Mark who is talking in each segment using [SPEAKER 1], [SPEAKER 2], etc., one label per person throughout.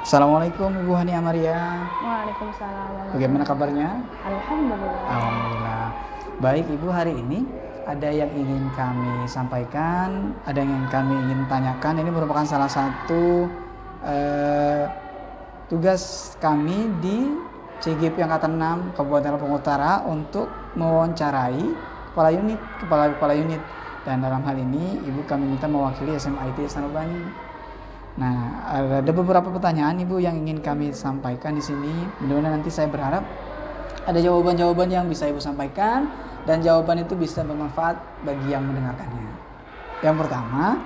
[SPEAKER 1] Assalamualaikum Ibu Hani Amaria.
[SPEAKER 2] Waalaikumsalam.
[SPEAKER 1] Bagaimana kabarnya?
[SPEAKER 2] Alhamdulillah.
[SPEAKER 1] Alhamdulillah. Baik Ibu, hari ini ada yang ingin kami sampaikan, ada yang kami ingin tanyakan. Ini merupakan salah satu tugas kami di CGP Angkatan 6 Kabupaten Lampung Utara untuk mewawancarai kepala unit. Dan dalam hal ini Ibu kami minta mewakili SMIT Sanubani. Nah, ada beberapa pertanyaan Ibu yang ingin kami sampaikan di sini. Mudah-mudahan nanti saya berharap ada jawaban-jawaban yang bisa Ibu sampaikan dan jawaban itu bisa bermanfaat bagi yang mendengarkannya. Yang pertama,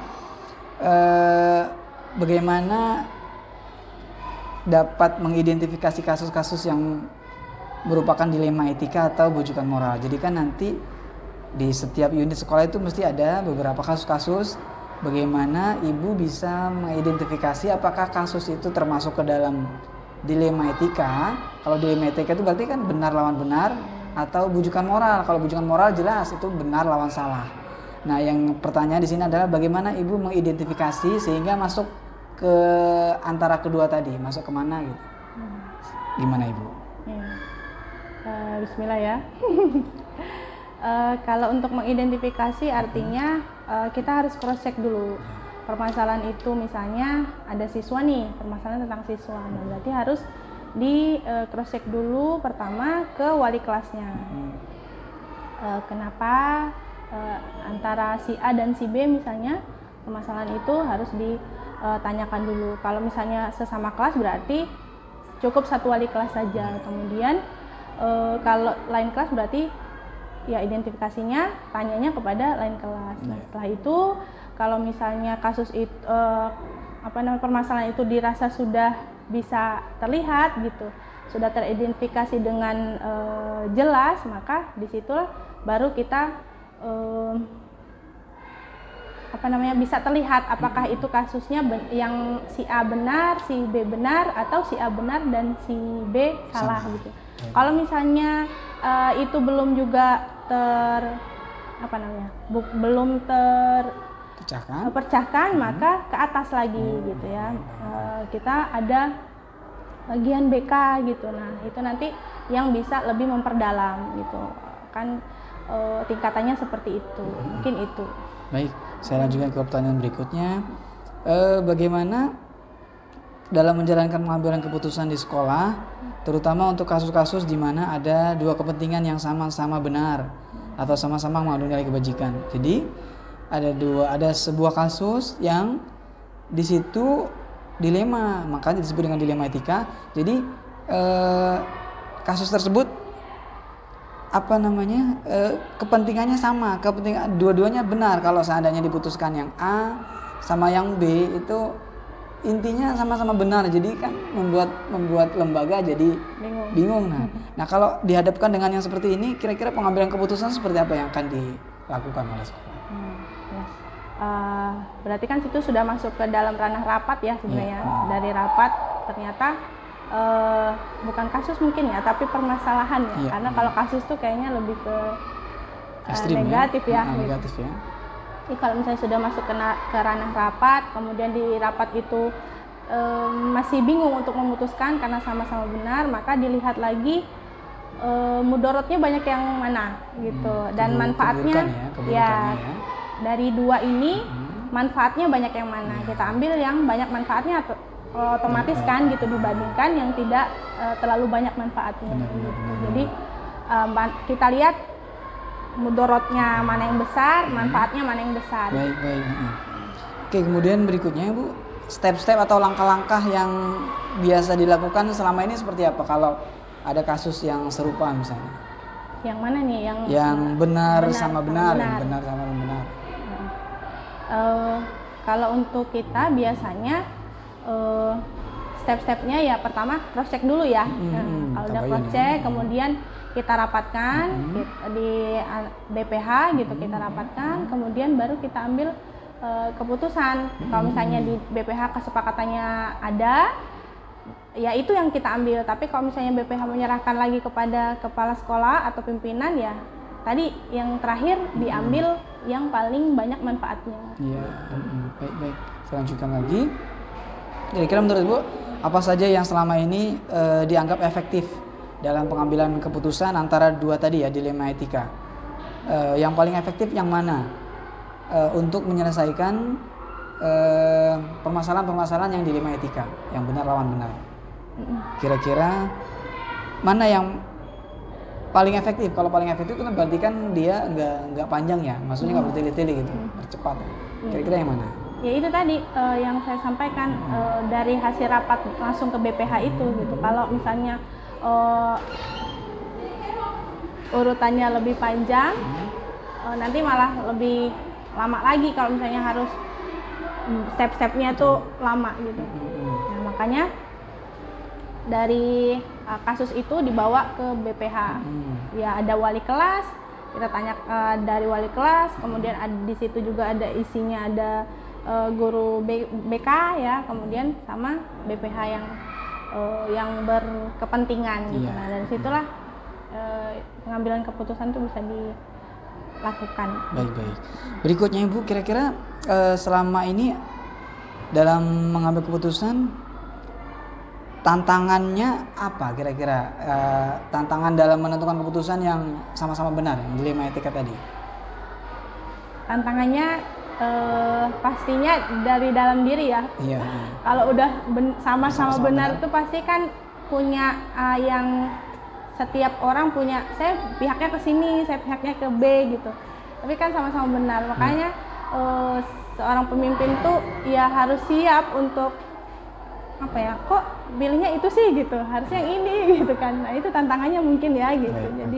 [SPEAKER 1] bagaimana dapat mengidentifikasi kasus-kasus yang merupakan dilema etika atau bujukan moral. Jadi kan nanti di setiap unit sekolah itu mesti ada beberapa kasus-kasus. Bagaimana Ibu bisa mengidentifikasi apakah kasus itu termasuk ke dalam dilema etika. Kalau dilema etika itu berarti kan benar lawan benar, atau bujukan moral. Kalau bujukan moral jelas itu benar lawan salah. Nah, yang pertanyaan di sini adalah bagaimana Ibu mengidentifikasi sehingga masuk ke antara kedua tadi, masuk kemana gitu. Gimana Ibu?
[SPEAKER 2] Bismillah ya. Kalau untuk mengidentifikasi artinya kita harus cross check dulu permasalahan itu. Misalnya ada siswa nih, permasalahan tentang siswa, nah berarti harus di cross check dulu pertama ke wali kelasnya. Kenapa antara si A dan si B misalnya permasalahan itu harus ditanyakan dulu. Kalau misalnya sesama kelas berarti cukup satu wali kelas saja. Kemudian kalau lain kelas berarti ya identifikasinya tanyanya kepada lain kelas. Nah, setelah itu kalau misalnya kasus itu permasalahan itu dirasa sudah bisa terlihat gitu, sudah teridentifikasi dengan jelas, maka disitulah baru kita bisa terlihat apakah itu kasusnya yang si A benar, si B benar, atau si A benar dan si B salah gitu. Kalau misalnya itu belum juga belum terpecahkan, maka ke atas lagi gitu ya. Kita ada bagian BK gitu. Nah, itu nanti yang bisa lebih memperdalam gitu. Kan tingkatannya seperti itu. Mungkin itu.
[SPEAKER 1] Baik, saya lanjutkan ke pertanyaan berikutnya. Bagaimana dalam menjalankan pengambilan keputusan di sekolah, terutama untuk kasus-kasus di mana ada dua kepentingan yang sama-sama benar atau sama-sama mengandung nilai kebajikan. Jadi ada sebuah kasus yang di situ dilema, makanya disebut dengan dilema etika. Jadi kasus tersebut kepentingannya sama, kepentingan dua-duanya benar. Kalau seandainya diputuskan yang A sama yang B itu intinya sama-sama benar, jadi kan membuat lembaga jadi bingung. Nah, kalau dihadapkan dengan yang seperti ini, kira-kira pengambilan keputusan seperti apa yang akan dilakukan oleh sekolah?
[SPEAKER 2] Berarti kan situ sudah masuk ke dalam ranah rapat ya sebenarnya. Dari rapat ternyata bukan kasus mungkin ya, tapi permasalahan ya. Karena kalau kasus tuh kayaknya lebih ke negatif ya.
[SPEAKER 1] Negatif ya.
[SPEAKER 2] Jadi kalau misalnya sudah masuk ke ranah rapat, kemudian di rapat itu masih bingung untuk memutuskan karena sama-sama benar, maka dilihat lagi mudorotnya banyak yang mana gitu, dan manfaatnya ya dari dua ini manfaatnya banyak yang mana. Kita ambil yang banyak manfaatnya otomatis kan gitu, dibandingkan yang tidak terlalu banyak manfaatnya gitu. Jadi kita lihat mudorotnya mana yang besar, manfaatnya mana yang besar.
[SPEAKER 1] Baik. Oke, kemudian berikutnya Bu, step-step atau langkah-langkah yang biasa dilakukan selama ini seperti apa kalau ada kasus yang serupa misalnya?
[SPEAKER 2] Yang mana nih?
[SPEAKER 1] Yang benar sama benar. Yang benar sama benar.
[SPEAKER 2] Kalau untuk kita biasanya step-stepnya ya pertama cross check dulu ya. Kalau udah cross check, kemudian kita rapatkan di BPH gitu, kita rapatkan, kemudian baru kita ambil keputusan. Kalau misalnya di BPH kesepakatannya ada, ya itu yang kita ambil. Tapi kalau misalnya BPH menyerahkan lagi kepada kepala sekolah atau pimpinan, ya tadi yang terakhir diambil yang paling banyak manfaatnya.
[SPEAKER 1] Iya, baik. Saya lanjutkan lagi. Kira-kira menurut Bu, apa saja yang selama ini dianggap efektif dalam pengambilan keputusan antara dua tadi ya, dilema etika. Yang paling efektif yang mana untuk menyelesaikan permasalahan-permasalahan yang dilema etika, yang benar lawan benar? Kira-kira mana yang paling efektif? Kalau paling efektif itu kan berarti kan dia nggak panjang ya, maksudnya nggak bertele-tele gitu, percepat. Kira-kira yang mana?
[SPEAKER 2] Ya itu tadi yang saya sampaikan dari hasil rapat langsung ke BPH itu gitu. Kalau misalnya urutannya lebih panjang, nanti malah lebih lama lagi kalau misalnya harus step-stepnya tuh lama gitu. Nah makanya dari kasus itu dibawa ke BPH. Ya ada wali kelas, kita tanya dari wali kelas, kemudian di situ juga ada isinya ada guru BK ya, kemudian sama BPH yang berkepentingan gitu. Nah dari situlah pengambilan keputusan itu bisa dilakukan.
[SPEAKER 1] Baik. Berikutnya Ibu, kira-kira selama ini dalam mengambil keputusan tantangannya apa kira-kira? Tantangan dalam menentukan keputusan yang sama-sama benar, yang dilema etika tadi.
[SPEAKER 2] Tantangannya pastinya dari dalam diri ya.
[SPEAKER 1] Iya.
[SPEAKER 2] Kalau udah sama-sama benar itu pasti kan punya yang setiap orang punya, saya pihaknya ke sini, saya pihaknya ke B gitu. Tapi kan sama-sama benar. Makanya seorang pemimpin tuh ya harus siap untuk apa ya? Kok pilihnya itu sih gitu. Harusnya yang ini gitu kan. Nah, itu tantangannya mungkin ya gitu. Jadi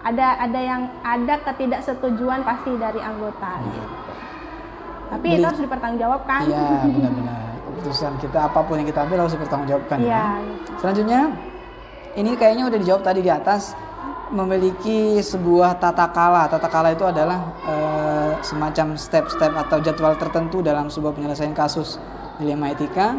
[SPEAKER 2] ada ketidaksetujuan pasti dari anggota gitu. Tapi itu harus dipertanggungjawabkan.
[SPEAKER 1] Iya, benar-benar. Keputusan kita apapun yang kita ambil harus dipertanggungjawabkan.
[SPEAKER 2] Iya.
[SPEAKER 1] Ya. Selanjutnya, ini kayaknya udah dijawab tadi di atas, memiliki sebuah tata kala. Tata kala itu adalah semacam step-step atau jadwal tertentu dalam sebuah penyelesaian kasus dilema etika.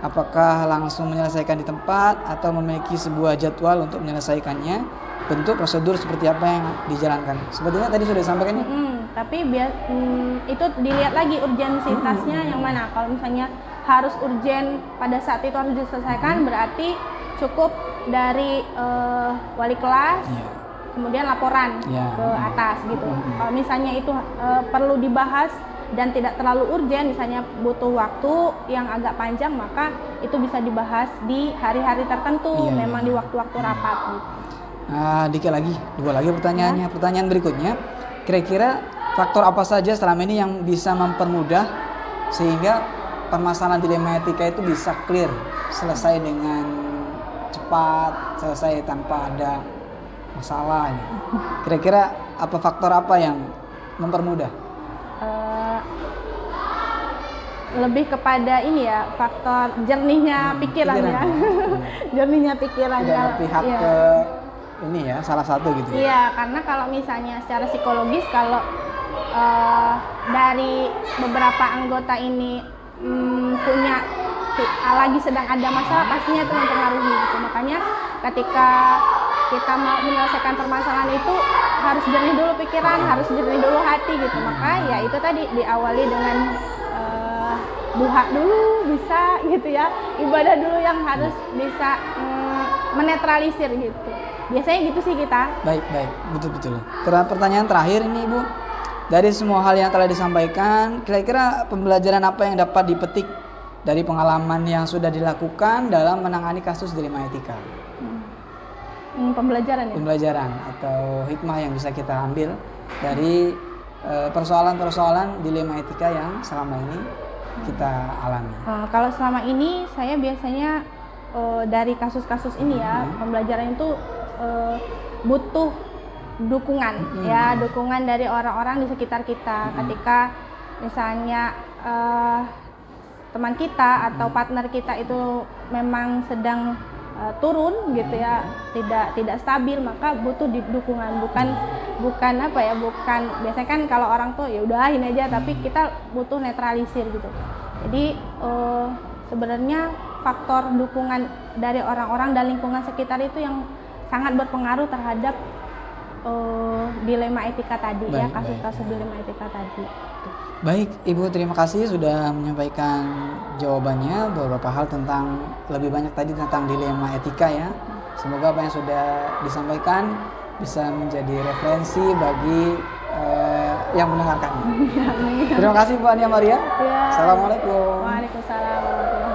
[SPEAKER 1] Apakah langsung menyelesaikan di tempat atau memiliki sebuah jadwal untuk menyelesaikannya, bentuk prosedur seperti apa yang dijalankan. Sepertinya tadi sudah disampaikan ya?
[SPEAKER 2] Tapi itu dilihat lagi urgensitasnya yang mana. Kalau misalnya harus urgen pada saat itu harus diselesaikan, berarti cukup dari wali kelas, kemudian laporan ke atas gitu. Kalau misalnya itu perlu dibahas dan tidak terlalu urgen, misalnya butuh waktu yang agak panjang, maka itu bisa dibahas di hari-hari tertentu, memang di waktu-waktu rapat gitu.
[SPEAKER 1] Dikit lagi, dua lagi pertanyaannya. Pertanyaan berikutnya, kira-kira faktor apa saja selama ini yang bisa mempermudah sehingga permasalahan dilema etika itu bisa clear, selesai dengan cepat, selesai tanpa ada masalah gitu. Kira-kira apa faktor apa yang mempermudah?
[SPEAKER 2] Lebih kepada ini ya, faktor jernihnya pikiran ya. Jernihnya pikiran.
[SPEAKER 1] Tidak berpihak ke ini ya, salah satu gitu ya.
[SPEAKER 2] Iya, karena kalau misalnya secara psikologis, kalau dari beberapa anggota ini punya lagi sedang ada masalah, pastinya itu mempengaruhi gitu. Makanya ketika kita mau menyelesaikan permasalahan itu harus jernih dulu pikiran, harus jernih dulu hati gitu. Maka ya itu tadi diawali dengan duha dulu bisa gitu ya, ibadah dulu yang harus bisa menetralisir gitu. Biasanya gitu sih kita.
[SPEAKER 1] Baik, betul. Pertanyaan terakhir ini Ibu, dari semua hal yang telah disampaikan, kira-kira pembelajaran apa yang dapat dipetik dari pengalaman yang sudah dilakukan dalam menangani kasus dilema etika?
[SPEAKER 2] Pembelajaran ya?
[SPEAKER 1] Pembelajaran atau hikmah yang bisa kita ambil dari persoalan-persoalan dilema etika yang selama ini kita alami.
[SPEAKER 2] Kalau selama ini saya biasanya dari kasus-kasus ini ya, pembelajaran itu butuh dukungan ya, dukungan dari orang-orang di sekitar kita. Ketika misalnya teman kita atau partner kita itu memang sedang turun gitu ya, tidak stabil, maka butuh dukungan. Bukan apa ya, bukan biasanya kan kalau orang tuh ya udah ini aja, tapi kita butuh netralisir gitu. Jadi sebenarnya faktor dukungan dari orang-orang dan lingkungan sekitar itu yang sangat berpengaruh terhadap dilema etika tadi ya,
[SPEAKER 1] Baik,
[SPEAKER 2] kasus-kasus dilema etika tadi.
[SPEAKER 1] Baik, Ibu, terima kasih sudah menyampaikan jawabannya beberapa hal tentang, lebih banyak tadi tentang dilema etika ya. Semoga apa yang sudah disampaikan bisa menjadi referensi bagi yang mendengarkan. Terima kasih Bu Ania Maria.
[SPEAKER 2] Ya.
[SPEAKER 1] Assalamualaikum.
[SPEAKER 2] Waalaikumsalam warahmatullahi